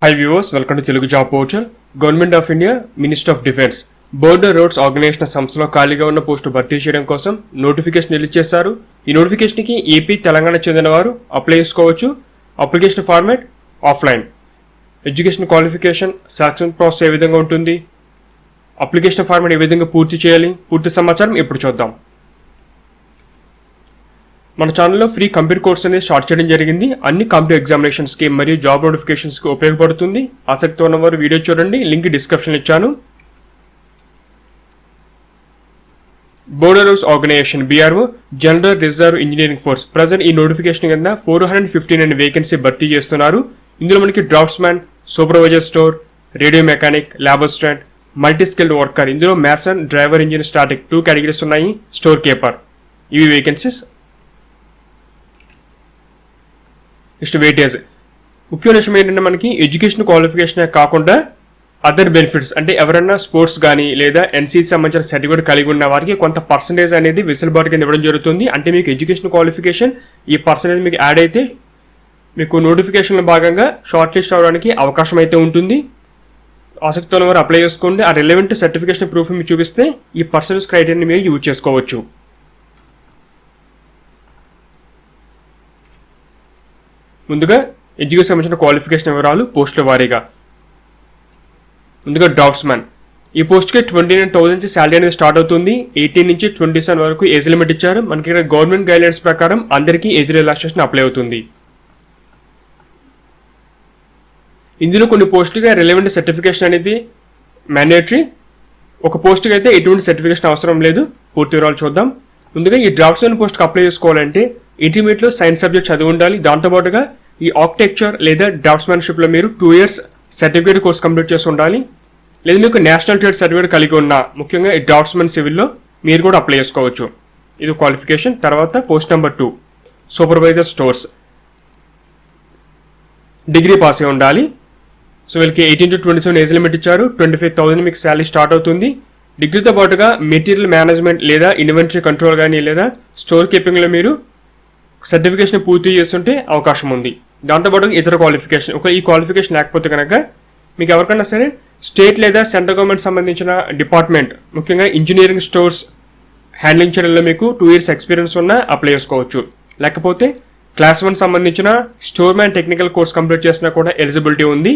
Hi viewers, welcome to Telugu Job Portal. Government of India, Ministry of Defence, Border Roads Organization సంస్థలో ఖాళీగా ఉన్న post భర్తీ చేయడం కోసం నోటిఫికేషన్ రిలీజ్ చేశారు. ఈ నోటిఫికేషన్కి ఏపీ, తెలంగాణ చెందిన వారు అప్లై చేసుకోవచ్చు. Application format offline. Education qualification, selection process ఏ విధంగా ఉంటుంది, అప్లికేషన్ ఫార్మాట్ ఏ విధంగా పూర్తి చేయాలి, పూర్తి సమాచారం ఇప్పుడు చూద్దాం. మన ఛానల్లో ఫ్రీ కంప్యూటర్ కోర్స్ అనేది స్టార్ట్ చేయడం జరిగింది. అన్ని కంప్యూటర్ ఎగ్జామినేషన్స్కి మరియు జాబ్ నోటిఫికేషన్స్కి ఉపయోగపడుతుంది. ఆసక్తి ఉన్నవారు వీడియో చూడండి, లింక్ డిస్క్రిప్షన్లో ఇచ్చాను. Border roads organisation BRO general reserve engineering force present ఈ నోటిఫికేషన్ కింద 459 వేకెన్సీ భర్తీ చేస్తున్నారు. ఇందులో మనకి draftsman, supervisor store, radio mechanic, lab assistant, multi skilled worker, ఇందులో mason, driver, engineer, static 2 categories ఉన్నాయి. స్టోర్ కీపర్, ఇవి వేకెన్సీస్. Next weightage. ముఖ్యమైన విషయం ఏంటంటే మనకి ఎడ్యుకేషన్ క్వాలిఫికేషన్ కాకుండా అదర్ బెనిఫిట్స్ అంటే ఎవరైనా స్పోర్ట్స్ కానీ లేదా NCC సంబంధించిన సర్టిఫికేట్ కలిగి ఉన్న వారికి కొంత పర్సంటేజ్ అనేది వెసులుబాటు కింద ఇవ్వడం జరుగుతుంది. అంటే మీకు ఎడ్యుకేషన్ క్వాలిఫికేషన్ ఈ పర్సంటేజ్ మీకు యాడ్ అయితే మీకు నోటిఫికేషన్లో భాగంగా షార్ట్ లిస్ట్ అవడానికి అవకాశం అయితే ఉంటుంది. ఆసక్తి ఉన్న వారు అప్లై చేసుకోండి. ఆ రిలవెంట్ సర్టిఫికేషన్ ప్రూఫ్ మీకు చూపిస్తే ఈ పర్సంటేజ్ క్రైటీరియాని మీరు యూజ్ చేసుకోవచ్చు. ముందుగా ఎడ్యుకేషన్ సంబంధించిన క్వాలిఫికేషన్ వివరాలు పోస్టుల వారీగా. ముందుగా డ్రాఫ్ట్స్మ్యాన్, ఈ పోస్ట్కి 29,000 నుంచి శాలరీ అనేది స్టార్ట్ అవుతుంది. 18 నుంచి 27 వరకు ఏజ్ లిమిట్ ఇచ్చారు. మనకి ఇక్కడ గవర్నమెంట్ గైడ్లైన్స్ ప్రకారం అందరికీ ఏజ్ రిలాక్సేషన్ అప్లై అవుతుంది. ఇందులో కొన్ని పోస్టులుగా రిలవెంట్ సర్టిఫికేషన్ అనేది మ్యాండేటరీ. ఒక పోస్ట్కి అయితే ఎటువంటి సర్టిఫికేషన్ అవసరం లేదు. పూర్తి వివరాలు చూద్దాం. ముందుగా ఈ డ్రాఫ్ట్స్మ్యాన్ పోస్ట్కి అప్లై చేసుకోవాలంటే ఇంటర్మీడియట్లో సైన్స్ సబ్జెక్ట్ చదివి ఉండాలి. దాంతోపాటుగా ఈ ఆర్కిటెక్చర్ లేదా డ్రాఫ్ట్స్మ్యాన్షిప్లో మీరు 2 years సర్టిఫికేట్ కోర్స్ కంప్లీట్ చేసి ఉండాలి. లేదా మీకు నేషనల్ ట్రేడ్ సర్టిఫికేట్ కలిగి ఉన్న ముఖ్యంగా ఈ డ్రాఫ్ట్స్మెన్ సివిల్లో మీరు కూడా అప్లై చేసుకోవచ్చు. ఇది క్వాలిఫికేషన్. తర్వాత post number 2 supervisor stores, degree pass అయి ఉండాలి. సో వీళ్ళకి 18 to 27 ఏజ్ లిమిట్ ఇచ్చారు. 25,000 మీకు శాలరీ స్టార్ట్ అవుతుంది. డిగ్రీతో పాటుగా మెటీరియల్ మేనేజ్మెంట్ లేదా ఇన్వెంటరీ కంట్రోల్ కానీ లేదా స్టోర్ కీపింగ్లో మీరు సర్టిఫికేషన్ పూర్తి చేస్తుంటే అవకాశం ఉంది. దాంతోపాటు ఇతర క్వాలిఫికేషన్, ఒక ఈ క్వాలిఫికేషన్ లేకపోతే కనుక మీకు ఎవరికైనా సరే స్టేట్ లేదా సెంట్రల్ గవర్నమెంట్ సంబంధించిన డిపార్ట్మెంట్ ముఖ్యంగా ఇంజనీరింగ్ స్టోర్స్ హ్యాండ్లింగ్ చేయడంలో మీకు 2 years ఎక్స్పీరియన్స్ ఉన్నా అప్లై చేసుకోవచ్చు. లేకపోతే క్లాస్ 1 సంబంధించిన store man technical course complete చేసినా కూడా ఎలిజిబిలిటీ ఉంది.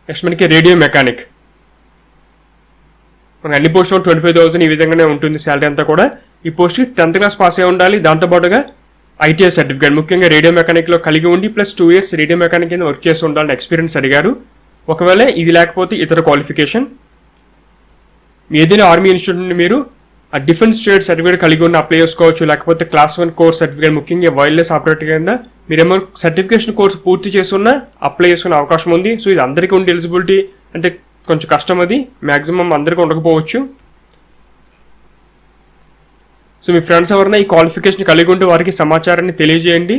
నెక్స్ట్ మనకి రేడియో మెకానిక్, మన అన్ని పోస్టులో 25,000 ఈ విధంగానే ఉంటుంది శాలరీ అంతా కూడా. ఈ పోస్ట్కి 10th class పాస్ అయి ఉండాలి. దాంతోపాటుగా ITI సర్టిఫికేట్ ముఖ్యంగా రేడియో మెకానిక్లో కలిగి ఉండి ప్లస్ 2 years రేడియో మెకానిక్ కింద వర్క్ చేసి ఉండాలని ఎక్స్పీరియన్స్ అడిగారు. ఒకవేళ ఇది లేకపోతే ఇతర క్వాలిఫికేషన్, ఏదైనా ఆర్మీ ఇన్స్టిట్యూట్ నుండి మీరు ఆ డిఫెన్స్ ట్రేడ్ సర్టిఫికేట్ కలిగి ఉన్న అప్లై చేసుకోవచ్చు. లేకపోతే క్లాస్ 1 కోర్స్ సర్టిఫికేట్ ముఖ్యంగా వైర్లెస్ ఆపరేటర్ కింద మీరేమో సర్టిఫికేషన్ కోర్స్ పూర్తి చేస్తున్నా అప్లై చేసుకునే అవకాశం ఉంది. సో ఇది అందరికీ ఉండే ఎలిజిబిలిటీ అంటే కొంచెం కష్టం, అది మ్యాక్సిమం అందరికీ ఉండకపోవచ్చు. సో మీ ఫ్రెండ్స్ ఎవరైనా ఈ క్వాలిఫికేషన్ కలిగి ఉంటే వారికి సమాచారాన్ని తెలియజేయండి.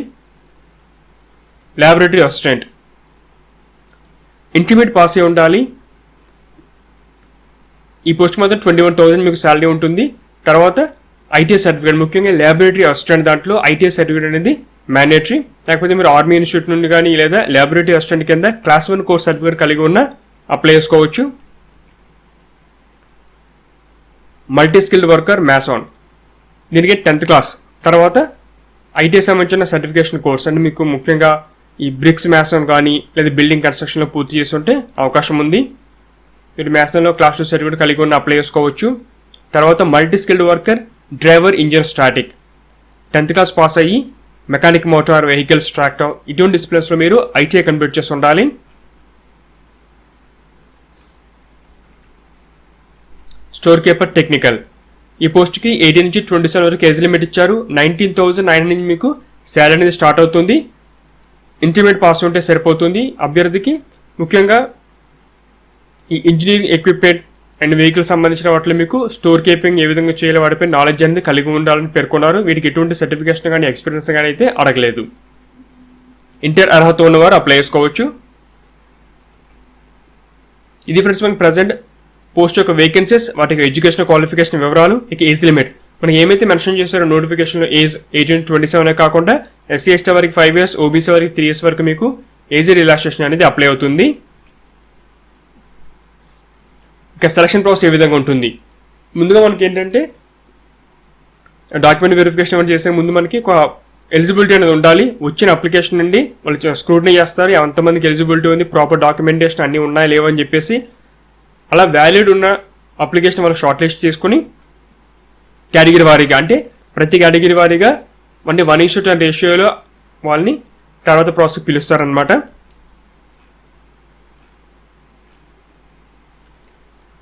ల్యాబొరేటరీ అసిస్టెంట్, ఇంటర్మీడియట్ పాస్ అయి ఉండాలి. ఈ పోస్ట్ మాత్రం 21,000 మీకు శాలరీ ఉంటుంది. తర్వాత ITI సర్టిఫికేట్ ముఖ్యంగా ల్యాబొరేటరీ అసిస్టెంట్ దాంట్లో ITI సర్టిఫికేట్ అనేది మ్యాండేటరీ. లేకపోతే మీరు ఆర్మీ ఇన్స్టిట్యూట్ నుండి కానీ లేదా ల్యాబొరేటరీ అసిస్టెంట్ కింద క్లాస్ 1 కోర్స్ సర్టిఫికేట్ కలిగి ఉన్న అప్లై చేసుకోవచ్చు. మల్టీ స్కిల్డ్ వర్కర్ మ్యాసాన్, దీనికి 10th class తర్వాత ITI సంబంధించిన సర్టిఫికేషన్ కోర్స్ అంటే మీకు ముఖ్యంగా ఈ బ్రిక్స్ మ్యాసన్ కానీ లేదా బిల్డింగ్ కన్స్ట్రక్షన్లో పూర్తి చేస్తుంటే అవకాశం ఉంది. మీరు మ్యాసన్లో క్లాస్ 2 సర్టిఫికేట్ కలిగి ఉన్న అప్లై చేసుకోవచ్చు. తర్వాత multi skilled worker driver, engine, static 10th class pass అయ్యి మెకానిక్, మోటార్ వెహికల్స్, ట్రాక్టర్ ఇటువంటి డిసిప్లిన్స్లో మీరు ITI కంప్లీట్ చేసి ఉండాలి. స్టోర్ కీపర్ టెక్నికల్, ఈ పోస్ట్కి 18 నుంచి 27 వరకు ఏజ్ లిమిట్ ఇచ్చారు. 19,900 నుంచి మీకు శాలరీ అనేది స్టార్ట్ అవుతుంది. ఇంటర్మీడియట్ పాస్ ఉంటే సరిపోతుంది. అభ్యర్థికి ముఖ్యంగా ఈ ఇంజనీరింగ్ ఎక్విప్మెంట్ అండ్ వెహికల్ సంబంధించిన వాటిలో మీకు స్టోర్ కీపింగ్ ఏ విధంగా చేయాలి వాటిపై నాలెడ్జ్ అనేది కలిగి ఉండాలని పేర్కొన్నారు. వీటికి ఎటువంటి సర్టిఫికేషన్ కానీ ఎక్స్పీరియన్స్ కానీ అయితే అడగలేదు. ఇంటర్ అర్హత ఉన్నవారు అప్లై చేసుకోవచ్చు. ఇది ఫ్రెండ్స్ మనకి ప్రజెంట్ పోస్ట్ యొక్క వేకెన్సీస్, వాటికి ఎడ్యుకేషన్ క్వాలిఫికేషన్ వివరాలు, ఇక ఏజ్ లిమిట్ మనకి ఏమైతే మెన్షన్ చేశారో నోటిఫికేషన్లో ఏజ్ 18 to 27 కాకుండా ఎస్సీ ఎస్టీ వారికి 5 years, ఓబీసీ వారికి 3 years వరకు మీకు ఏజ్ రిలాక్సేషన్ అనేది అప్లై అవుతుంది. ఇక సెలక్షన్ ప్రాసెస్ ఏ విధంగా ఉంటుంది, ముందుగా మనకి ఏంటంటే డాక్యుమెంట్ వెరిఫికేషన్ చేసే ముందు మనకి ఒక ఎలిజిబిలిటీ అనేది ఉండాలి. వచ్చిన అప్లికేషన్ నుండి వాళ్ళు స్క్రూటినీ చేస్తారు, ఎంతమందికి ఎలిజిబిలిటీ ఉంది, ప్రాపర్ డాక్యుమెంటేషన్ అన్నీ ఉన్నాయా లేవని చెప్పేసి. అలా వ్యాలిడ్ ఉన్న అప్లికేషన్ వాళ్ళు షార్ట్ లిస్ట్ చేసుకుని కేటగిరీ వారీగా, అంటే ప్రతి కేటగిరీ వారీగా 1:10 రేషియోలో వాళ్ళని తర్వాత ప్రాసెస్ పిలుస్తారనమాట.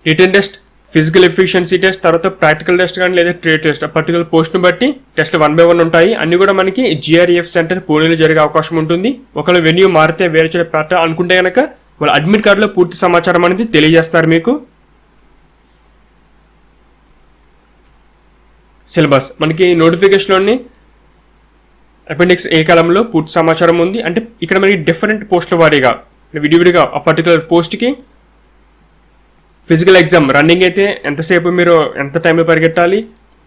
Written test, physical efficiency test, తర్వాత ప్రాక్టికల్ టెస్ట్ కానీ లేదా ట్రేడ్ టెస్ట్, పర్టికులర్ పోస్ట్ను బట్టి టెస్ట్లు 1 by 1 ఉంటాయి. అన్ని కూడా మనకి GREF సెంటర్ పూణేలో జరిగే అవకాశం ఉంటుంది. ఒకవేళ వెన్యూ మారితే వేరే చోట పెట్టాలి అనుకుంటే కనుక వాళ్ళ అడ్మిట్ కార్డులో పూర్తి సమాచారం అనేది తెలియజేస్తారు మీకు. సిలబస్ మనకి నోటిఫికేషన్లోని అపెండిక్స్ ఏ కాలంలో పూర్తి సమాచారం ఉంది. అంటే ఇక్కడ మనకి డిఫరెంట్ పోస్టుల వారీగా విడివిడిగా ఆ పర్టికులర్ పోస్ట్కి ఫిజికల్ ఎగ్జామ్ రన్నింగ్ అయితే ఎంతసేపు మీరు ఎంత టైంలో పరిగెట్టాలి,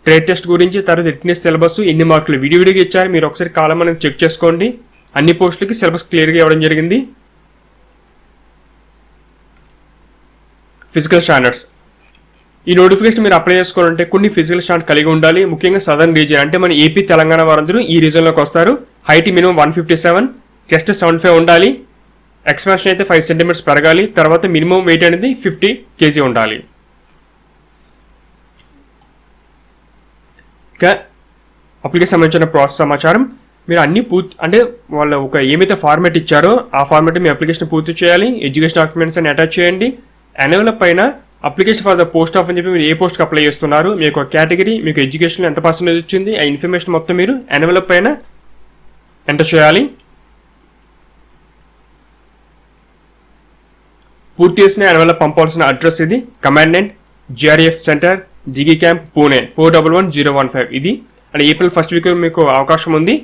ట్రేడ్ టెస్ట్ గురించి, తర్వాత రిటన్ సిలబస్ ఎన్ని మార్కులు విడివిడిగా ఇచ్చారు మీరు ఒకసారి కాలం అనేది చెక్ చేసుకోండి. అన్ని పోస్టులకి సిలబస్ క్లియర్గా ఇవ్వడం జరిగింది. ఫిజికల్ స్టాండర్డ్స్, ఈ నోటిఫికేషన్ మీరు అప్లై చేసుకోవాలంటే కొన్ని ఫిజికల్ స్టాండర్డ్ కలిగి ఉండాలి. ముఖ్యంగా సదర్న్ రీజియన్ అంటే మన ఏపీ తెలంగాణ వారందరూ ఈ రీజన్లోకి వస్తారు. హైట్ మినిమం 157, చెస్ట్ 75 ఉండాలి. ఎక్స్పాన్షన్ అయితే 5 centimeters పెరగాలి. తర్వాత మినిమం వెయిట్ అనేది 50 kg ఉండాలి. ఇంకా అప్లికేషన్ సంబంధించిన ప్రాసెస్ సమాచారం మీరు అన్ని అంటే వాళ్ళు ఒక ఏమైతే ఫార్మాట్ ఇచ్చారో ఆ ఫార్మాట్ మీ అప్లికేషన్ పూర్తి చేయాలి. ఎడ్యుకేషన్ డాక్యుమెంట్స్ అని అటాచ్ చేయండి. యాన్యువల్ పైన application for the post of అని చెప్పి మీరు ఏ పోస్ట్కి అప్లై చేస్తున్నారు, మీకు కేటగిరీ, మీకు ఎడ్యుకేషన్ ఎంత పర్సెంటేజ్ వచ్చింది, ఆ ఇన్ఫర్మేషన్ మొత్తం మీరు యాన్యువల్ పైన ఎంటర్ చేయాలి. పూర్తి చేసిన యాన్యువల్ పంపాల్సిన అడ్రస్ ఇది కమాండెంట్ GREF సెంటర్, జిగి క్యాంప్, పూణే 411015. ఇది అంటే April 1st వీక్ మీకు అవకాశం ఉంది.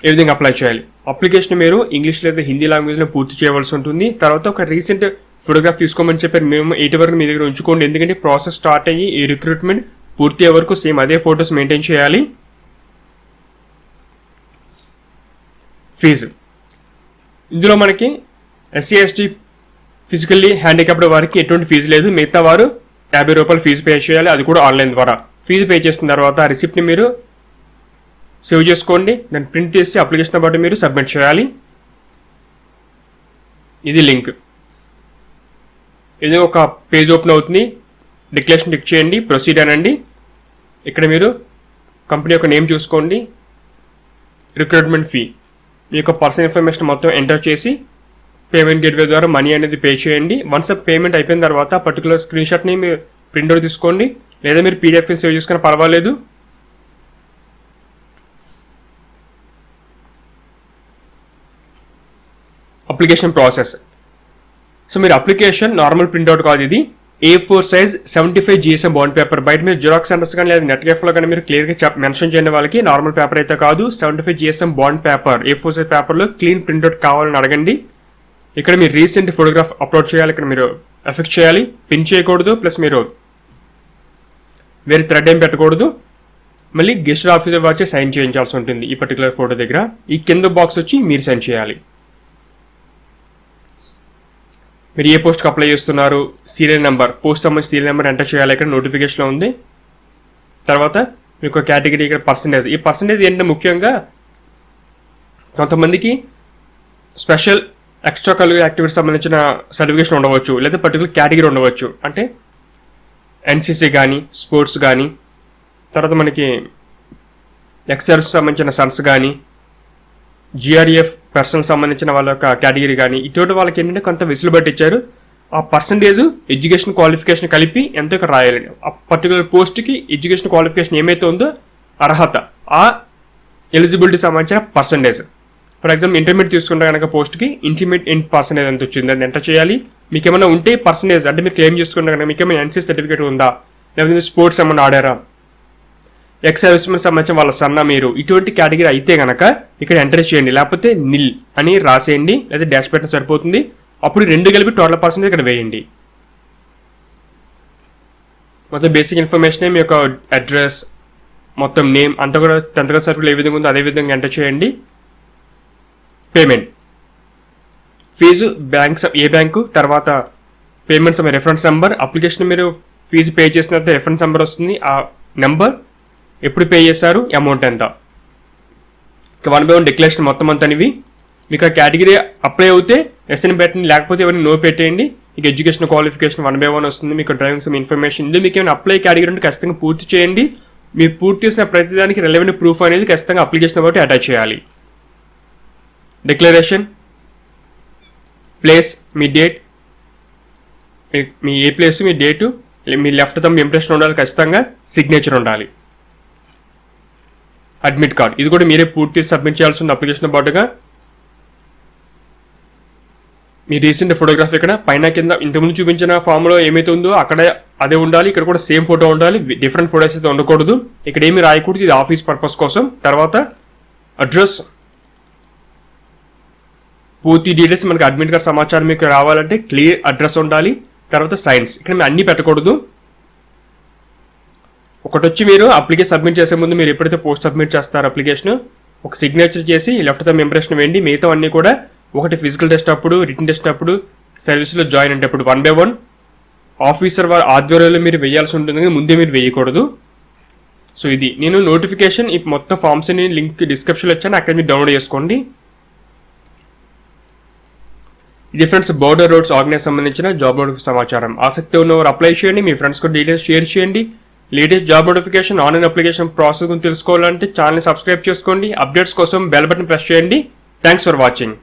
ఏ విధంగా అప్లై చేయాలి, అప్లికేషన్ మీరు ఇంగ్లీష్ లేదా హిందీ లాంగ్వేజ్లో పూర్తి చేయవలసి ఉంటుంది. తర్వాత ఒక రీసెంట్ ఫోటోగ్రాఫ్ తీసుకోమని చెప్పారు. మేము 8 వరకు మీ దగ్గర ఉంచుకోండి, ఎందుకంటే ప్రాసెస్ స్టార్ట్ అయ్యి ఈ రిక్రూట్మెంట్ పూర్తి అయ్యే వరకు సేమ్ అదే ఫొటోస్ మెయింటైన్ చేయాలి. ఫీజు ఇందులో మనకి ఎస్సీ ఎస్టీ ఫిజికల్లీ హ్యాండిక్యాప్డ్ వారికి ఎటువంటి ఫీజు లేదు. మిగతా వారు 50 రూపాయలు ఫీజు పే చేయాలి, అది కూడా ఆన్లైన్ ద్వారా. ఫీజు పే చేసిన తర్వాత ఆ రిసిప్ట్ని మీరు సేవ్ చేసుకోండి, దాన్ని ప్రింట్ చేసి అప్లికేషన్ పాటు మీరు సబ్మిట్ చేయాలి. ఇది లింక్. ఇది ఒక పేజ్ ఓపెన్ అవుతుంది. డిక్లరేషన్ టిక్ చేయండి, ప్రొసీడ్ అనండి. ఇక్కడ మీరు కంపెనీ యొక్క నేమ్ చూసుకోండి, రిక్రూట్మెంట్ ఫీ, మీ యొక్క పర్సనల్ ఇన్ఫర్మేషన్ మొత్తం ఎంటర్ చేసి పేమెంట్ గేట్వే ద్వారా మనీ అనేది పే చేయండి. వన్స్ పేమెంట్ అయిపోయిన తర్వాత పర్టికులర్ స్క్రీన్ షాట్ని మీరు ప్రింట్అవుట్ తీసుకోండి, లేదా మీరు పీడిఎఫ్ని సేవ్ చేసుకుని పర్వాలేదు. Application process. సో మీరు అప్లికేషన్ నార్మల్ ప్రింట్అవుట్ కాదు, ఇది A4 size 75 GSM bond paper. బయట మీరు జిరాక్స్ సెంటర్స్ కానీ లేదా నెట్కేఫ్లో కానీ మీరు క్లియర్గా మెన్షన్ చేయండి వాళ్ళకి, నార్మల్ పేపర్ అయితే కాదు, 75 GSM bond paper A4 size పేపర్లో క్లీన్ ప్రింట్అవుట్ కావాలని అడగండి. ఇక్కడ మీరు రీసెంట్ ఫోటోగ్రాఫ్ అప్లోడ్ చేయాలి, ఇక్కడ మీరు ఎఫెక్ట్ చేయాలి, పిన్ చేయకూడదు, ప్లస్ మీరు వేరే థ్రెడ్ ఏం పెట్టకూడదు. మళ్ళీ గెస్ట్ ఆఫీసర్ వచ్చి సైన్ చేయించాల్సి ఉంటుంది ఈ పర్టికులర్ ఫోటో దగ్గర. ఈ కింద బాక్స్ వచ్చి మీరు సైన్ చేయాలి. మీరు ఏ పోస్ట్కి అప్లై చేస్తున్నారు, సీరియల్ నెంబర్, పోస్ట్ సంబంధించి సీరియల్ నెంబర్ ఎంటర్ చేయాలి, ఇక్కడ నోటిఫికేషన్లో ఉంది. తర్వాత మీకు కేటగిరీ ఇక్కడ పర్సంటేజ్. ఈ పర్సంటేజ్ ఏంటంటే ముఖ్యంగా కొంతమందికి స్పెషల్ ఎక్స్ట్రా కరిక్యులర్ యాక్టివిటీస్ సంబంధించిన సర్టిఫికేషన్ ఉండవచ్చు, లేదా పర్టికులర్ కేటగిరీ ఉండవచ్చు. అంటే NCC కానీ, స్పోర్ట్స్ కానీ, తర్వాత మనకి ఎక్సర్స్ సంబంధించిన సన్స్ కానీ, GREF పర్సన్ సంబంధించిన వాళ్ళ యొక్క కేటగిరీ కానీ, ఇటువంటి వాళ్ళకి ఏంటంటే కొంత వెసులుబాటు ఇచ్చారు. ఆ పర్సంటేజ్ ఎడ్యుకేషన్ క్వాలిఫికేషన్ కలిపి ఎంతో ఇక్కడ రాయాలి. ఆ పర్టికులర్ పోస్ట్కి ఎడ్యుకేషన్ క్వాలిఫికేషన్ ఏమైతే ఉందో అర్హత, ఆ ఎలిజిబిలిటీ సంబంధించిన పర్సంటేజ్. ఫర్ ఎగ్జాంపుల్ ఇంటర్మీడియట్ తీసుకుంటే కనుక పోస్ట్కి ఇంటర్మీడియట్ పర్సంటేజ్ ఎంత వచ్చింది అని ఎంటర్ చేయాలి. మీకు ఏమైనా ఉంటే పర్సంటేజ్ అంటే మీరు క్లెయిమ్ చేసుకుంటే కనుక మీకు ఏమైనా NCC సర్టిఫికేట్ ఉందా, లేకపోతే స్పోర్ట్స్ ఏమైనా ఆడారా, ఎక్సర్విస్మెంట్ సంబంధించిన వాళ్ళ సన్న మీరు ఇటువంటి కేటగిరీ అయితే కనుక ఇక్కడ ఎంటర్ చేయండి, లేకపోతే నిల్ అని రాసేయండి, లేదా డాష్ పెట్టిన సరిపోతుంది. అప్పుడు 2 కలిపి టోటల్ పర్సెంటేజ్ ఇక్కడ వేయండి. మొత్తం బేసిక్ ఇన్ఫర్మేషన్ మీ యొక్క అడ్రస్ మొత్తం నేమ్ అంతా కూడా 10th క్లాస్ సర్టిఫికేట్ ఏ విధంగా ఉందో అదే విధంగా ఎంటర్ చేయండి. పేమెంట్ ఫీజు ఏ బ్యాంకు, తర్వాత పేమెంట్స్ రెఫరెన్స్ నెంబర్, అప్లికేషన్ మీరు ఫీజు పే చేసినట్టు రెఫరెన్స్ నెంబర్ వస్తుంది, ఆ నెంబర్, ఎప్పుడు పే చేశారు, అమౌంట్ ఎంత. 1/1 డిక్లరేషన్ మొత్తం అంతా ఇవి. మీకు ఆ కేటగిరీ అప్లై అవుతే ఎస్ఎన్ పెట్టండి, లేకపోతే ఎవరిని నో పెట్టేయండి. మీకు ఎడ్యుకేషన్ క్వాలిఫికేషన్ 1/1 వస్తుంది. మీకు డ్రైవింగ్ సమ్ ఇన్ఫర్మేషన్ ఉంది. మీకు ఏమైనా అప్లై కేటగిరీ ఉంటే ఖచ్చితంగా పూర్తి చేయండి. మీరు పూర్తి చేసిన ప్రతిదానికి రెలవెంట్ ప్రూఫ్ అనేది ఖచ్చితంగా అప్లికేషన్ బట్టి అటాచ్ చేయాలి. డిక్లరేషన్, ప్లేస్, మీ డేట్, మీ ఏ ప్లేస్, మీ డేటు, మీ లెఫ్ట్ థంబ్ ఇంప్రెషన్ ఉండాలి, ఖచ్చితంగా సిగ్నేచర్ ఉండాలి. అడ్మిట్ కార్డ్ ఇది కూడా మీరే పూర్తి సబ్మిట్ చేయాల్సి ఉంది అప్లికేషన్ పాటుగా. మీ రీసెంట్ ఫోటోగ్రాఫ్ ఇక్కడ పైన కింద ఇంతకుముందు చూపించిన ఫామ్లో ఏమైతే ఉందో అక్కడ అదే ఉండాలి. ఇక్కడ కూడా సేమ్ ఫోటో ఉండాలి, డిఫరెంట్ ఫోటోస్ అయితే ఉండకూడదు. ఇక్కడ ఏమి రాయకూడదు, ఇది ఆఫీస్ పర్పస్ కోసం. తర్వాత అడ్రస్, పూర్తి డీటెయిల్స్ మనకి అడ్మిట్ కార్డ్ సమాచారం మీకు రావాలంటే క్లియర్ అడ్రస్ ఉండాలి. తర్వాత సైన్స్, ఇక్కడ మీరు అన్నీ పెట్టకూడదు. ఒకటి వచ్చి మీరు అప్లికేషన్ సబ్మిట్ చేసే ముందు మీరు ఎప్పుడైతే పోస్ట్ సబ్మిట్ చేస్తారో అప్లికేషన్ ఒక సిగ్నేచర్ చేసి లెఫ్ట్ థంబ్ ఇంప్రెషన్ వేయండి. మిగతా అన్నీ కూడా ఒకటి ఫిజికల్ టెస్ట్ అప్పుడు, రిటన్ టెస్ట్ అప్పుడు, సర్వీస్లో జాయిన్ అయ్యేటప్పుడు 1/1 ఆఫీసర్ వారి ఆధ్వర్యంలో మీరు వేయాల్సి ఉంటుంది, ముందే మీరు వేయకూడదు. సో ఇది నేను నోటిఫికేషన్ ఈ మొత్తం ఫామ్స్ ని లింక్ డిస్క్రిప్షన్లో ఇచ్చాను, అక్కడ మీరు డౌన్లోడ్ చేసుకోండి. ఇది ఫ్రెండ్స్ బోర్డర్ రోడ్స్ ఆర్గనైజ్ సంబంధించిన జాబ్ నోటిఫికేషన్ సమాచారం. ఆసక్తి ఉన్నవారు అప్లై చేయండి, మీ ఫ్రెండ్స్ కూడా డీటెయిల్స్ షేర్ చేయండి. Latest job notification online application process గురించి తెలుసుకోవాలంటే ఛానల్ని సబ్స్క్రైబ్ చేసుకోండి. అప్డేట్స్ కోసం బెల్ బటన్ ప్రెస్ చేయండి. Thanks for watching.